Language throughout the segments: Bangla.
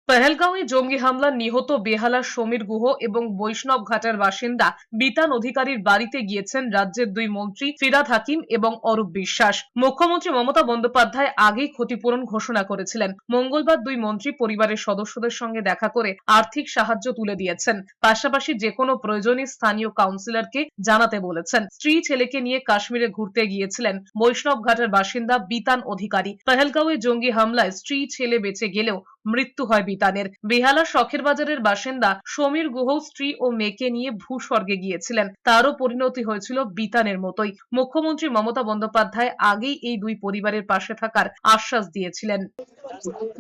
পহেলগাঁওয়ে জঙ্গি হামলায় নিহত বেহালার সমীর গুহ এবং বৈষ্ণব ঘাটের বাসিন্দা বিতান অধিকারীর বাড়িতে গিয়েছেন রাজ্যের দুই মন্ত্রী ফিরহাদ হাকিম এবং অরূপ বিশ্বাস। মুখ্যমন্ত্রী মমতা বন্দ্যোপাধ্যায় আগেই ক্ষতিপূরণ ঘোষণা করেছিলেন। মঙ্গলবার দুই মন্ত্রী পরিবারের সদস্যদের সঙ্গে দেখা করে আর্থিক সাহায্য তুলে দিয়েছেন। পাশাপাশি যে কোনো প্রয়োজনে স্থানীয় কাউন্সিলরকে জানাতে বলেছেন। স্ত্রী ছেলেকে নিয়ে কাশ্মীরে ঘুরতে গিয়েছিলেন বৈষ্ণব ঘাটের বাসিন্দা বিতান অধিকারী। পহেলগাঁওয়ে জঙ্গি হামলায় স্ত্রী ছেলে বেঁচে গেলেও মৃত্যু হয় বিতানের। বেহালা শখের বাজারের বাসিন্দা সমীর গুহ স্ত্রী ও মেয়েকে নিয়ে ভূস্বর্গে গিয়েছিলেন। তারও পরিণতি হয়েছিল বিতানের মতোই। মুখ্যমন্ত্রী মমতা বন্দ্যোপাধ্যায় আগেই এই দুই পরিবারের পাশে থাকার আশ্বাস দিয়েছিলেন।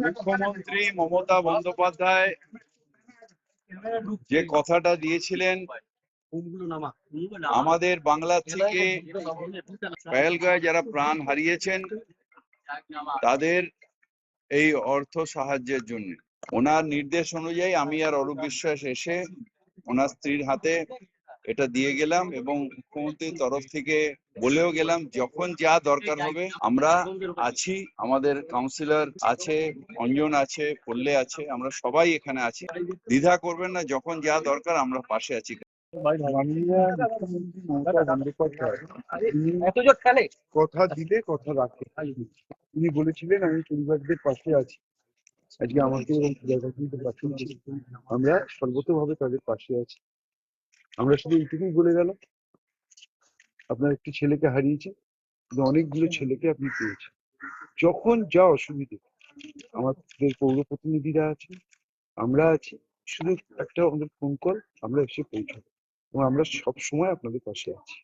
মুখ্যমন্ত্রী মমতা বন্দ্যোপাধ্যায় যে কথাটা দিয়েছিলেন, আমাদের বাংলা থেকে পহেলগাঁওয়ে যারা প্রাণ হারিয়েছেন তাদের এই অর্থ সাহায্যের জন্য ওনার নির্দেশ অনুযায়ী আমি আর অরূপ বিশ্বাস এসে ওনার স্ত্রীর হাতে এটা দিয়ে গেলাম এবং মুখ্যমন্ত্রীর তরফ থেকে বলেও গেলাম যখন যা দরকার হবে আমরা আছি। আমাদের কাউন্সিলর আছে, অঞ্জন আছে, পল্লে আছে, আমরা সবাই এখানে আছি। দ্বিধা করবেন না, যখন যা দরকার আমরা পাশে আছি। মাননীয় মুখ্যমন্ত্রী মমতা বন্দ্যোপাধ্যায় কথা দিলে কথা রাখে। তিনি বলেছিলেন আমি পরিবারদের পাশে আছি। আজকে আমাকে এবং পরিবারকে পাঠিয়েছি, আমরা সর্বতভাবে তাদের পাশে আছি। আমরা শুধু এইটুকুই বলে গেলাম, আপনার একটি ছেলেকে হারিয়েছে, কিন্তু অনেকগুলো ছেলেকে আপনি পেয়েছেন। যখন যা অসুবিধে আমাদের পৌর প্রতিনিধিরা আছে, আমরা আছি, শুধু একটা আমাদের ফোন কল, আমরা এসে পৌঁছাবো এবং আমরা সব সময় আপনাদের পাশে আছি।